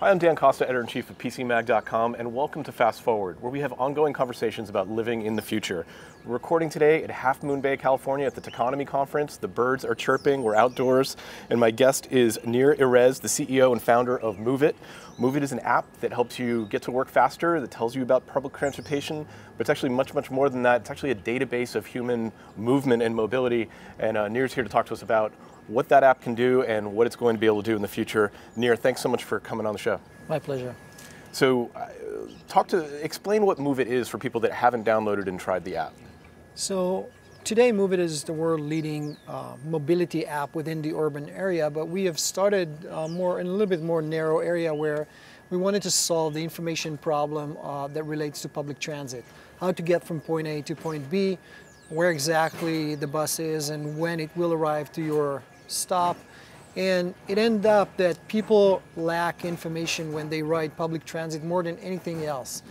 Hi, I'm Dan Costa, Editor-in-Chief of PCMag.com, and welcome to Fast Forward, where we have ongoing conversations about living in the future. We're recording today at Half Moon Bay, California at the Techonomy Conference. The birds are chirping, we're outdoors, and my guest is Nir Erez, the CEO and founder of Moovit. Moovit is an app that helps you get to work faster, that tells you about public transportation, but it's actually much, much more than that. It's actually a database of human movement and mobility, and Nir's here to talk to us about what that app can do and what it's going to be able to do in the future. Nir, thanks so much for coming on the show. My pleasure. So, explain what Moovit is for people that haven't downloaded and tried the app. So, today Moovit is the world-leading mobility app within the urban area, but we have started in a little bit more narrow area where we wanted to solve the information problem that relates to public transit. How to get from point A to point B, where exactly the bus is and when it will arrive to your stop. And it ended up that people lack information when they ride public transit more than anything else.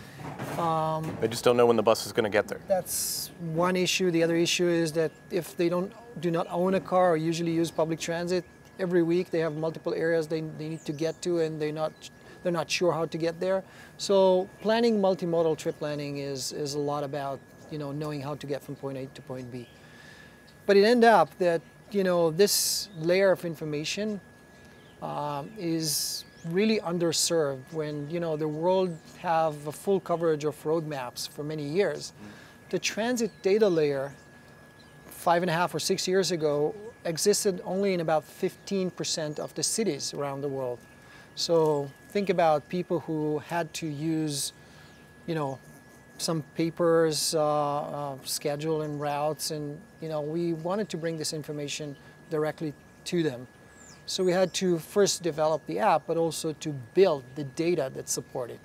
They just don't know when the bus is going to get there. That's one issue. The other issue is that if they do not own a car or usually use public transit, every week they have multiple areas they need to get to and they're not sure how to get there. So planning multimodal trip planning is a lot about knowing how to get from point A to point B. But it ended up that this layer of information is really underserved when the world have a full coverage of roadmaps for many years. The transit data layer 5.5 or 6 years ago existed only in about 15% of the cities around the world. So think about people who had to use some papers, schedule and routes, and we wanted to bring this information directly to them. So we had to first develop the app, but also to build the data that supported.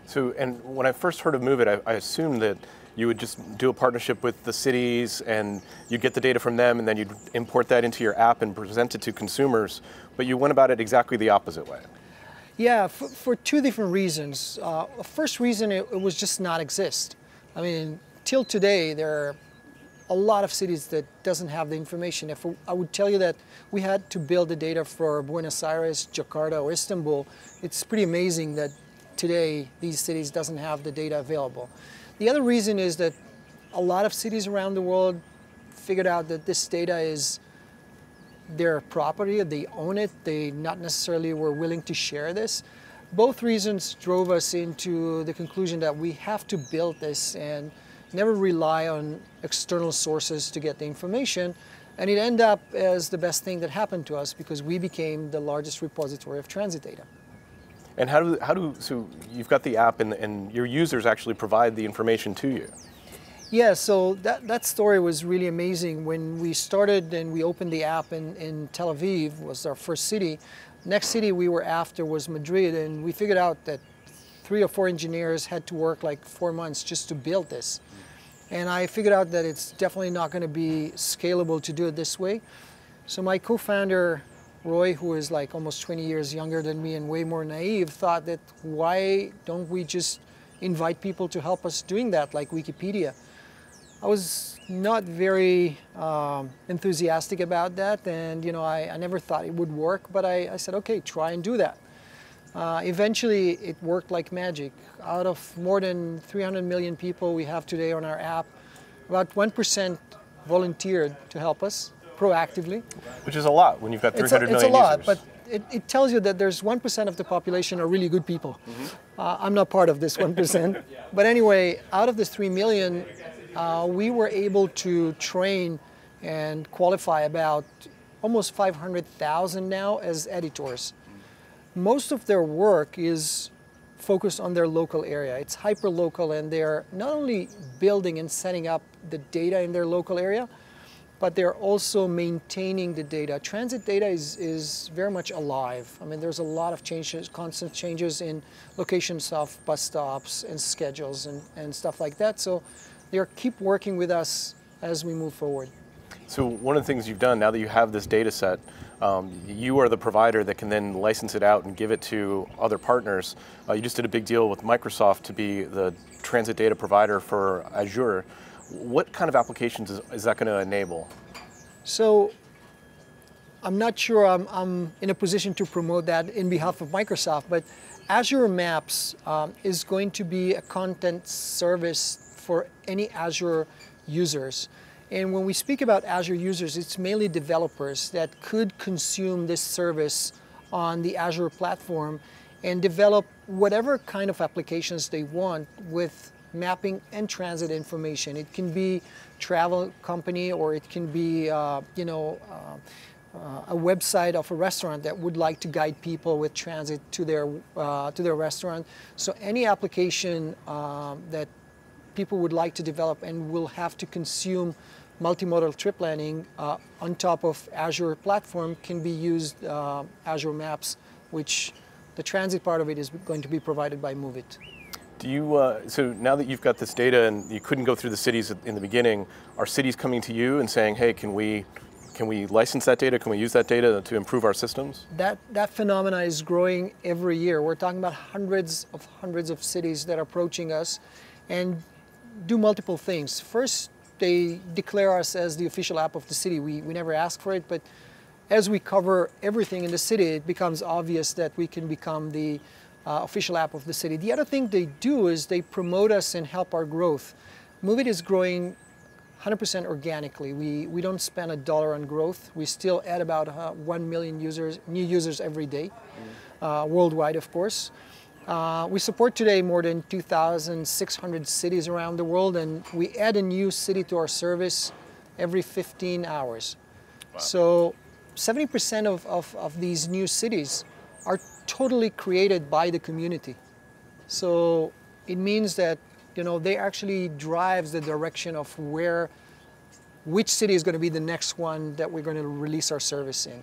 So, and when I first heard of Moovit, I assumed that you would just do a partnership with the cities and you get the data from them and then you'd import that into your app and present it to consumers, but you went about it exactly the opposite way. Yeah, for two different reasons. First reason, it was just not exist. I mean, till today, there are a lot of cities that doesn't have the information. If I would tell you that we had to build the data for Buenos Aires, Jakarta, or Istanbul, it's pretty amazing that today these cities doesn't have the data available. The other reason is that a lot of cities around the world figured out that this data is their property, they own it, they not necessarily were willing to share this. Both reasons drove us into the conclusion that we have to build this and never rely on external sources to get the information. And it ended up as the best thing that happened to us because we became the largest repository of transit data. And so you've got the app and your users actually provide the information to you. Yeah, so that story was really amazing. When we started and we opened the app in Tel Aviv, was our first city. Next city we were after was Madrid, and we figured out that 3 or 4 engineers had to work like 4 months just to build this. And I figured out that it's definitely not going to be scalable to do it this way. So my co-founder, Roy, who is like almost 20 years younger than me and way more naive, thought that why don't we just invite people to help us doing that, like Wikipedia. I was not very enthusiastic about that, and I never thought it would work, but I said, okay, try and do that. Eventually, it worked like magic. Out of more than 300 million people we have today on our app, about 1% volunteered to help us proactively. Which is a lot when you've got 300 million users. It's a lot, but it tells you that there's 1% of the population are really good people. I'm not part of this 1%. But anyway, out of this 3 million, we were able to train and qualify about almost 500,000 now as editors. Most of their work is focused on their local area. It's hyper-local, and they're not only building and setting up the data in their local area, but they're also maintaining the data. Transit data is very much alive. I mean, there's a lot of changes, constant changes in locations of bus stops and schedules and stuff like that. So they keep working with us as we move forward. So one of the things you've done, now that you have this data set, you are the provider that can then license it out and give it to other partners. You just did a big deal with Microsoft to be the transit data provider for Azure. What kind of applications is that going to enable? So I'm not sure I'm in a position to promote that in behalf of Microsoft, but Azure Maps is going to be a content service for any Azure users. And when we speak about Azure users, it's mainly developers that could consume this service on the Azure platform and develop whatever kind of applications they want with mapping and transit information. It can be travel company, or it can be a website of a restaurant that would like to guide people with transit to their restaurant. So any application that people would like to develop and will have to consume multimodal trip planning on top of Azure platform can be used Azure Maps, which the transit part of it is going to be provided by Moovit. Do you, so now that you've got this data and you couldn't go through the cities in the beginning, are cities coming to you and saying, hey, can we license that data? Can we use that data to improve our systems? That phenomena is growing every year. We're talking about hundreds of cities that are approaching us and do multiple things. First, they declare us as the official app of the city. We never ask for it, but as we cover everything in the city, it becomes obvious that we can become the official app of the city. The other thing they do is they promote us and help our growth. Moovit is growing 100% organically. We don't spend $1 on growth. We still add about 1 million new users every day, worldwide, of course. We support today more than 2,600 cities around the world, and we add a new city to our service every 15 hours. Wow. So 70% of these new cities are totally created by the community. So it means that they actually drives the direction of which city is going to be the next one that we're going to release our service in.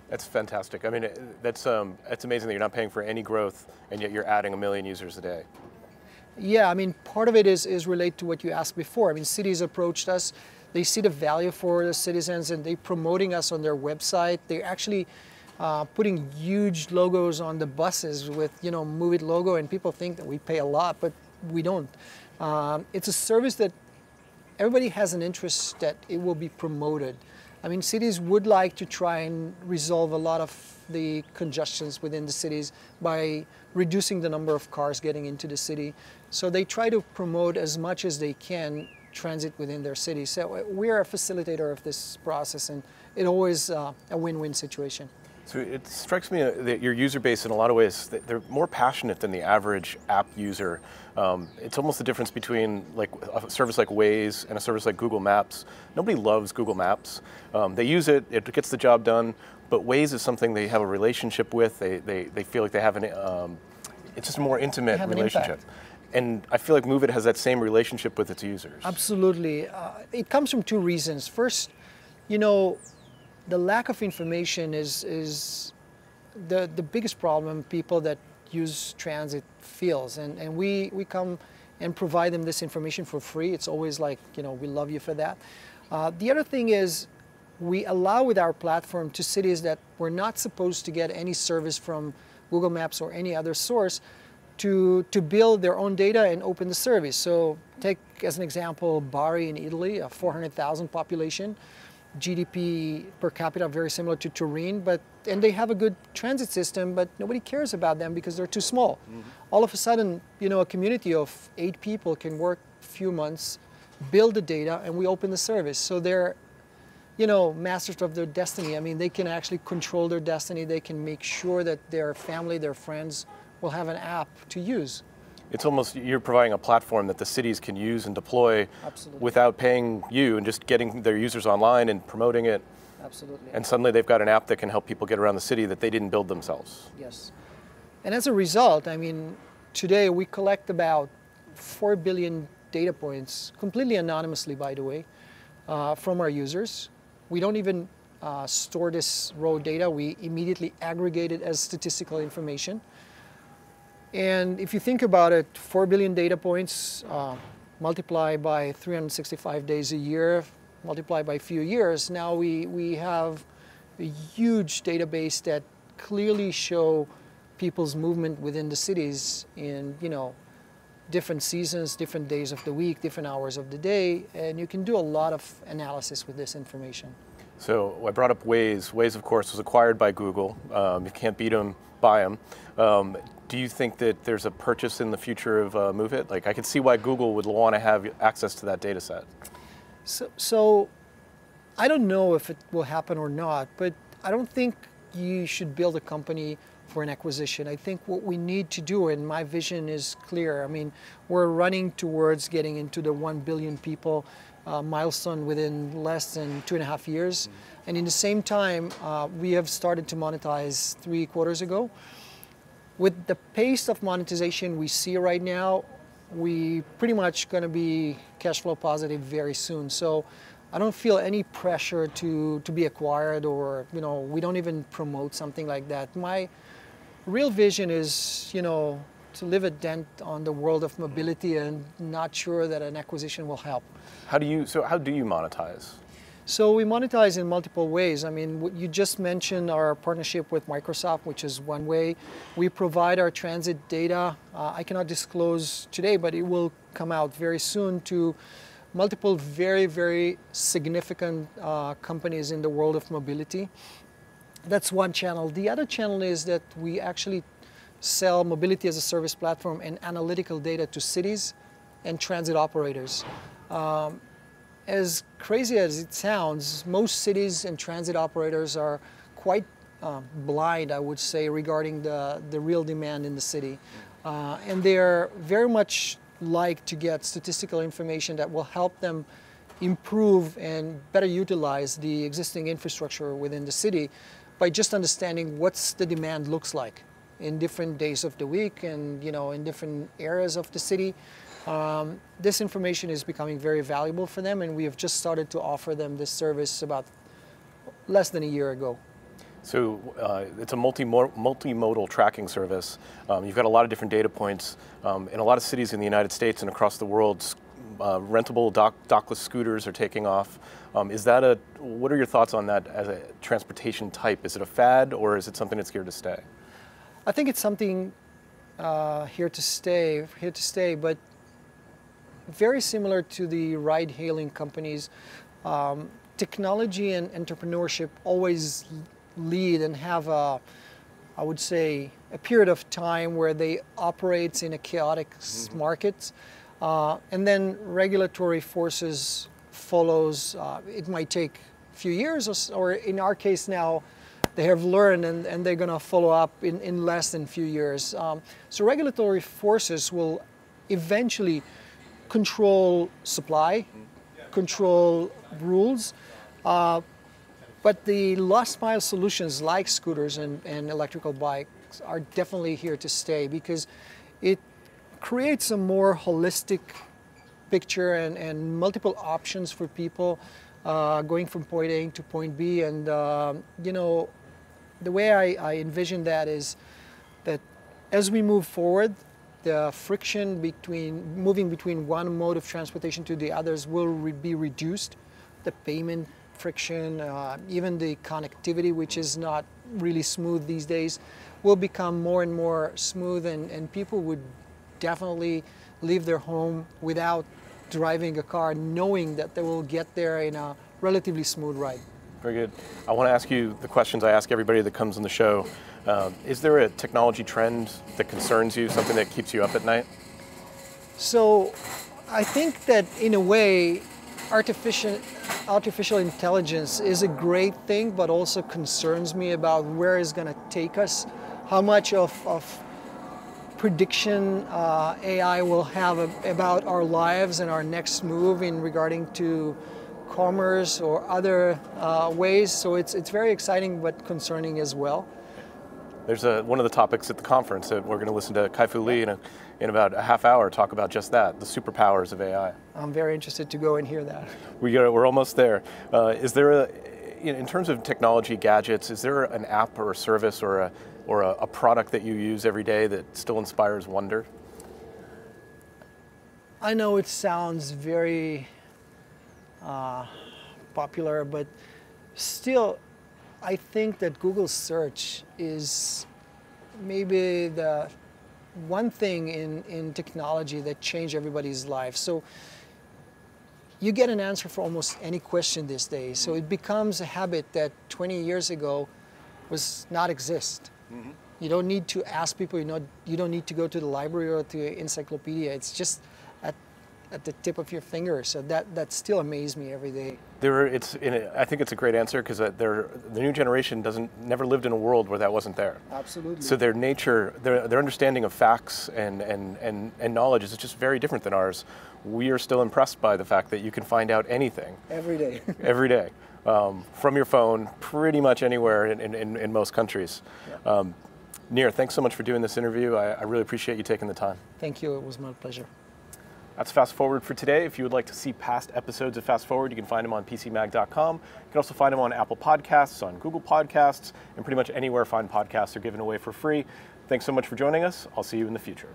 That's fantastic. I mean, that's amazing that you're not paying for any growth, and yet you're adding 1 million users a day. Yeah, I mean, part of it is related to what you asked before. I mean, cities approached us. They see the value for the citizens, and they're promoting us on their website. They're actually putting huge logos on the buses with, Moovit logo, and people think that we pay a lot, but we don't. It's a service that everybody has an interest that it will be promoted. I mean, cities would like to try and resolve a lot of the congestions within the cities by reducing the number of cars getting into the city. So they try to promote as much as they can transit within their city. So we're a facilitator of this process, and it's always a win-win situation. So it strikes me that your user base, in a lot of ways, they're more passionate than the average app user. It's almost the difference between like a service like Waze and a service like Google Maps. Nobody loves Google Maps. They use it, it gets the job done, but Waze is something they have a relationship with. They feel like they have it's just a more intimate relationship. And I feel like Moovit has that same relationship with its users. Absolutely. It comes from two reasons. First, the lack of information is the biggest problem people that use transit feels. And we come and provide them this information for free. It's always like, we love you for that. The other thing is we allow with our platform to cities that were not supposed to get any service from Google Maps or any other source to build their own data and open the service. So take as an example, Bari in Italy, a 400,000 population. GDP per capita very similar to Turin, and they have a good transit system, but nobody cares about them because they're too small. Mm-hmm. All of a sudden, a community of 8 people can work a few months, build the data, and we open the service. So they're, masters of their destiny. I mean, they can actually control their destiny. They can make sure that their family, their friends will have an app to use. It's almost, you're providing a platform that the cities can use and deploy. Absolutely. Without paying you, and just getting their users online and promoting it. Absolutely. And suddenly they've got an app that can help people get around the city that they didn't build themselves. Yes. And as a result, I mean, today we collect about 4 billion data points, completely anonymously, by the way, from our users. We don't even store this raw data. We immediately aggregate it as statistical information. And if you think about it, 4 billion data points, multiply by 365 days a year, multiply by a few years, now we have a huge database that clearly show people's movement within the cities in, different seasons, different days of the week, different hours of the day, and you can do a lot of analysis with this information. So I brought up Waze. Waze, of course, was acquired by Google. You can't beat them, buy them. Do you think that there's a purchase in the future of Moovit? Like, I could see why Google would want to have access to that data set. So I don't know if it will happen or not, but I don't think you should build a company for an acquisition. I think what we need to do, and my vision is clear, I mean, we're running towards getting into the 1 billion people milestone within less than 2.5 years. And in the same time, we have started to monetize 3 quarters ago. With the pace of monetization we see right now, we pretty much going to be cash flow positive very soon. So I don't feel any pressure to be acquired, or we don't even promote something like that. My real vision is to leave a dent on the world of mobility, and not sure that an acquisition will help. How do you monetize? So we monetize in multiple ways. I mean, what you just mentioned, our partnership with Microsoft, which is one way. We provide our transit data. I cannot disclose today, but it will come out very soon to multiple very, very significant companies in the world of mobility. That's one channel. The other channel is that we actually sell mobility as a service platform and analytical data to cities and transit operators. As crazy as it sounds, most cities and transit operators are quite blind, I would say, regarding the real demand in the city. And they're very much like to get statistical information that will help them improve and better utilize the existing infrastructure within the city by just understanding what's the demand looks like in different days of the week and in different areas of the city. This information is becoming very valuable for them, and we have just started to offer them this service about less than a year ago. So it's a multimodal tracking service. You've got a lot of different data points. In a lot of cities in the United States and across the world, rentable dockless scooters are taking off. What are your thoughts on that as a transportation type? Is it a fad, or is it something that's here to stay? I think it's something here to stay, but very similar to the ride-hailing companies. Technology and entrepreneurship always lead and have I would say, a period of time where they operate in a chaotic market, and then regulatory forces follows. It might take a few years, or in our case now, they have learned and they're going to follow up in less than a few years. So regulatory forces will eventually control supply, control rules, but the last mile solutions like scooters and electrical bikes are definitely here to stay, because it creates a more holistic picture and multiple options for people going from point A to point B. And the way I envision that is that as we move forward, the friction moving between one mode of transportation to the others will be reduced. The payment friction, even the connectivity, which is not really smooth these days, will become more and more smooth, and people would definitely leave their home without driving a car, knowing that they will get there in a relatively smooth ride. Very good. I want to ask you the questions I ask everybody that comes on the show. Is there a technology trend that concerns you, something that keeps you up at night? So I think that in a way, artificial intelligence is a great thing, but also concerns me about where it's going to take us, how much of prediction AI will have about our lives and our next move in regarding to commerce or other ways. So it's very exciting but concerning as well. There's one of the topics at the conference that we're going to listen to Kai-Fu Lee in about a half hour talk about just that, the superpowers of AI. I'm very interested to go and hear that. We're almost there. Is there in terms of technology gadgets, is there an app or a service or a product that you use every day that still inspires wonder? I know it sounds very popular, but still, I think that Google search is maybe the one thing in technology that changed everybody's life. So you get an answer for almost any question these days. So it becomes a habit that 20 years ago was not exist. Mm-hmm. You don't need to ask people, you don't need to go to the library or to the encyclopedia. It's just at the tip of your finger. So that still amazes me every day. I think it's a great answer because the new generation never lived in a world where that wasn't there. Absolutely. So their nature, their understanding of facts and knowledge is just very different than ours. We are still impressed by the fact that you can find out anything. Every day. Every day. From your phone, pretty much anywhere in most countries. Yeah. Nir, thanks so much for doing this interview. I really appreciate you taking the time. Thank you, it was my pleasure. That's Fast Forward for today. If you would like to see past episodes of Fast Forward, you can find them on PCMag.com. You can also find them on Apple Podcasts, on Google Podcasts, and pretty much anywhere fine podcasts are given away for free. Thanks so much for joining us. I'll see you in the future.